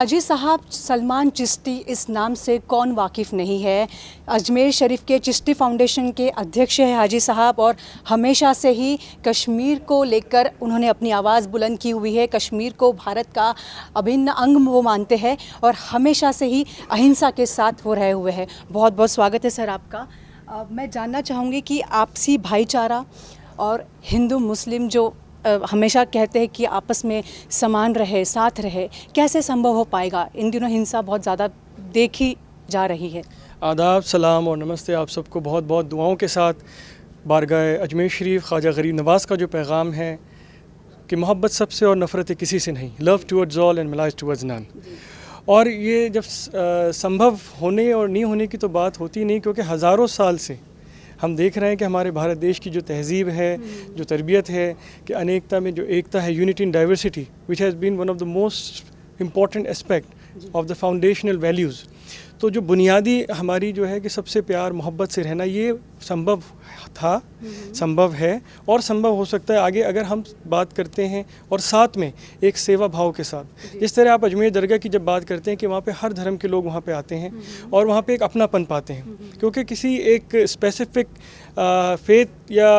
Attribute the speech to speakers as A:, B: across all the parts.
A: हाजी साहब सलमान चिश्ती इस नाम से कौन वाकिफ़ नहीं है। अजमेर शरीफ के चिश्ती फाउंडेशन के अध्यक्ष हैं हाजी साहब और हमेशा से ही कश्मीर को लेकर उन्होंने अपनी आवाज़ बुलंद की हुई है। कश्मीर को भारत का अभिन्न अंग वो मानते हैं और हमेशा से ही अहिंसा के साथ वो रहे हुए हैं। बहुत बहुत स्वागत है सर आपका। मैं जानना चाहूँगी कि आपसी भाईचारा और हिंदू मुस्लिम जो हमेशा कहते हैं कि आपस में समान रहे, साथ रहे, कैसे संभव हो पाएगा? इन दिनों हिंसा बहुत ज़्यादा देखी जा रही है।
B: आदाब, सलाम और नमस्ते आप सबको। बहुत बहुत दुआओं के साथ बारगाह अजमेर शरीफ ख्वाजा गरीब नवाज़ का जो पैगाम है कि मोहब्बत सबसे और नफ़रत किसी से नहीं, love towards all and malice towards none. और ये जब संभव होने और नहीं होने की तो बात होती नहीं, क्योंकि हज़ारों साल से हम देख रहे हैं कि हमारे भारत देश की जो तहज़ीब है, जो तरबियत है कि अनेकता में जो एकता है, unity in diversity, which has been one of the most important aspect of the foundational values. तो जो बुनियादी हमारी जो है कि सबसे प्यार मोहब्बत से रहना, ये संभव था, संभव है और संभव हो सकता है आगे अगर हम बात करते हैं और साथ में एक सेवा भाव के साथ। जिस तरह आप अजमेर दरगाह की जब बात करते हैं कि वहाँ पे हर धर्म के लोग वहाँ पे आते हैं और वहाँ पे एक अपनापन पाते हैं, क्योंकि किसी एक स्पेसिफिक फेथ या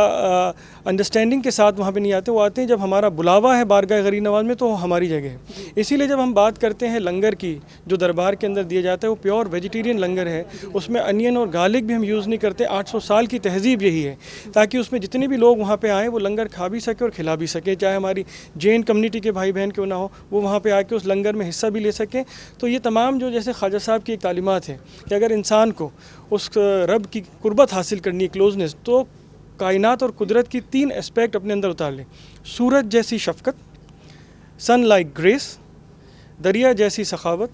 B: अंडरस्टैंडिंग के साथ वहाँ पे नहीं आते। वो आते हैं जब हमारा बुलावा है बारगाह गरीब नवाज़ में, तो वो हमारी जगह है। इसीलिए जब हम बात करते हैं लंगर की, जो दरबार के अंदर दिया जाता है वो प्योर वेजिटेरियन लंगर है, उसमें अनियन और गार्लिक भी हम यूज़ नहीं करते। 800 साल की तहज़ीब यही है, ताकि उसमें जितने भी लोग वहाँ पे आएँ वो लंगर खा भी सके और खिला भी सकें। चाहे हमारी जैन कम्युनिटी के भाई बहन क्यों ना हो, वो वहाँ पे आके उस लंगर में हिस्सा भी ले सकें। तो ये तमाम जो जैसे ख्वाजा साहब की एक तालीमात है कि अगर इंसान को उस रब की कुर्बत हासिल करनी है, क्लोजनेस, तो कायनात और कुदरत की 3 एस्पेक्ट अपने अंदर उतार लें। सूरज जैसी शफ़क़त, सन लाइक ग्रेस, दरिया जैसी सखावत,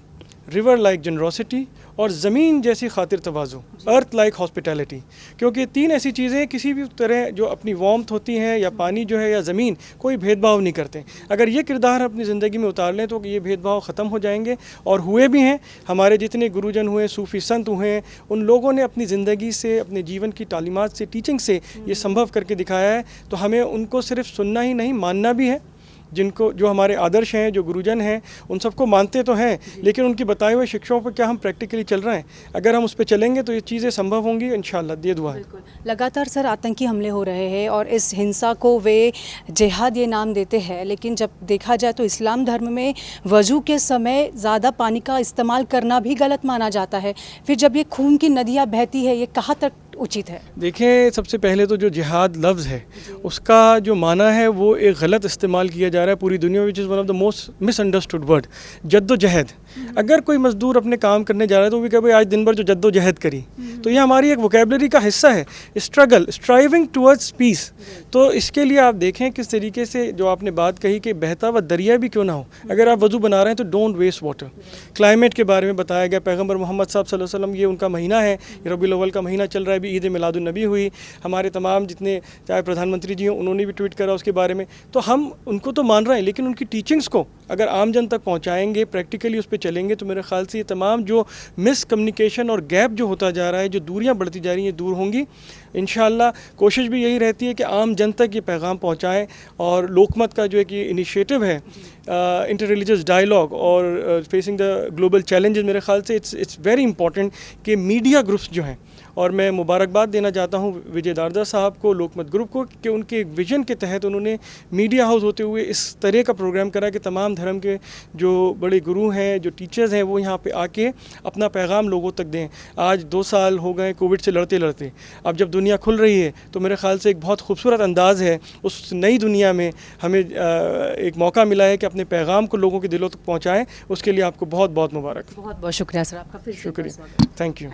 B: रिवर लाइक जनरोसिटी, और ज़मीन जैसी खातिर तवाज़ु, अर्थ लाइक हॉस्पिटैलिटी। क्योंकि 3 ऐसी चीज़ें किसी भी तरह जो अपनी वार्मथ होती हैं, या पानी जो है या ज़मीन, कोई भेदभाव नहीं करते। अगर ये किरदार अपनी ज़िंदगी में उतार लें तो ये भेदभाव ख़त्म हो जाएंगे, और हुए भी हैं। हमारे जितने गुरुजन हुए, सूफ़ी संत हुए, उन लोगों ने अपनी ज़िंदगी से, अपने जीवन की तालीमात से, टीचिंग से ये संभव करके दिखाया है। तो हमें उनको सिर्फ सुनना ही नहीं, मानना भी है। जिनको जो हमारे आदर्श हैं, जो गुरुजन हैं, उन सबको मानते तो हैं, लेकिन उनकी बताए हुए शिक्षाओं पर क्या हम प्रैक्टिकली चल रहे हैं? अगर हम उस पर चलेंगे तो ये चीज़ें संभव होंगी इंशाअल्लाह। ये दुआ है।
A: लगातार सर आतंकी हमले हो रहे हैं और इस हिंसा को वे जिहाद ये नाम देते हैं, लेकिन जब देखा जाए तो इस्लाम धर्म में वज़ू के समय ज़्यादा पानी का इस्तेमाल करना भी गलत माना जाता है। फिर जब ये खून की नदियाँ बहती है, ये कहाँ तक उचित है?
B: देखें, सबसे पहले तो जो जिहाद लफ्ज़ है उसका जो माना है वो एक गलत इस्तेमाल किया जा रहा है पूरी दुनिया में, which is one of the most misunderstood word. जद्दोजहद, अगर कोई मज़दूर अपने काम करने जा रहा है तो वो भी कहे भाई आज दिन भर जो जद्दोजहद करी, तो ये हमारी एक वोकेबलरी का हिस्सा है। Struggle, striving towards peace. तो इसके लिए आप देखें किस तरीके से जो आपने बात कही कि बहता हुआ दरिया भी क्यों ना हो, अगर आप वज़ू बना रहे हैं तो डोंट वेस्ट वाटर। क्लाइमेट के बारे में बताया गया, पैगम्बर मोहम्मद साहब सल्लल्लाहु अलैहि वसल्लम, ये उनका महीना है, रबीउल अव्वल का महीना चल रहा है, ईद मिलादुन्नबी हुई। हमारे तमाम जितने चाहे प्रधानमंत्री जी हैं उन्होंने भी ट्वीट करा उसके बारे में। तो हम उनको तो मान रहे हैं, लेकिन उनकी टीचिंग्स को अगर आम जन तक पहुंचाएंगे, प्रैक्टिकली उस पर चलेंगे, तो मेरे ख्याल से ये तमाम जो मिस कम्युनिकेशन और गैप जो होता जा रहा है, जो दूरियां बढ़ती जा रही हैं, दूर होंगी इंशाअल्लाह। कोशिश भी यही रहती है कि आम जन तक ये पैगाम पहुंचाएं, और लोकमत का जो एक ये इनिशिएटिव है इंटर रिलीजियस डायलॉग और फेसिंग द ग्लोबल चैलेंजेस, मेरे ख्याल से इट्स वेरी इंपॉर्टेंट कि मीडिया ग्रुप्स जो हैं, और मैं मुबारकबाद देना चाहता हूँ विजय दारदा साहब को, लोकमत ग्रुप को, कि उनके विजन के तहत उन्होंने मीडिया हाउस होते हुए इस तरह का प्रोग्राम करा कि तमाम धर्म के जो बड़े गुरु हैं, जो टीचर्स हैं, वो यहाँ पे आके अपना पैगाम लोगों तक दें। आज 2 साल हो गए कोविड से लड़ते लड़ते, अब जब दुनिया खुल रही है तो मेरे ख्याल से एक बहुत खूबसूरत अंदाज़ है, उस नई दुनिया में हमें एक मौका मिला है कि अपने पैगाम को लोगों के दिलों तक पहुँचाएँ। उसके लिए आपको बहुत बहुत मुबारक।
A: बहुत बहुत शुक्रिया सर आपका। फिर
B: शुक्रिया, थैंक यू।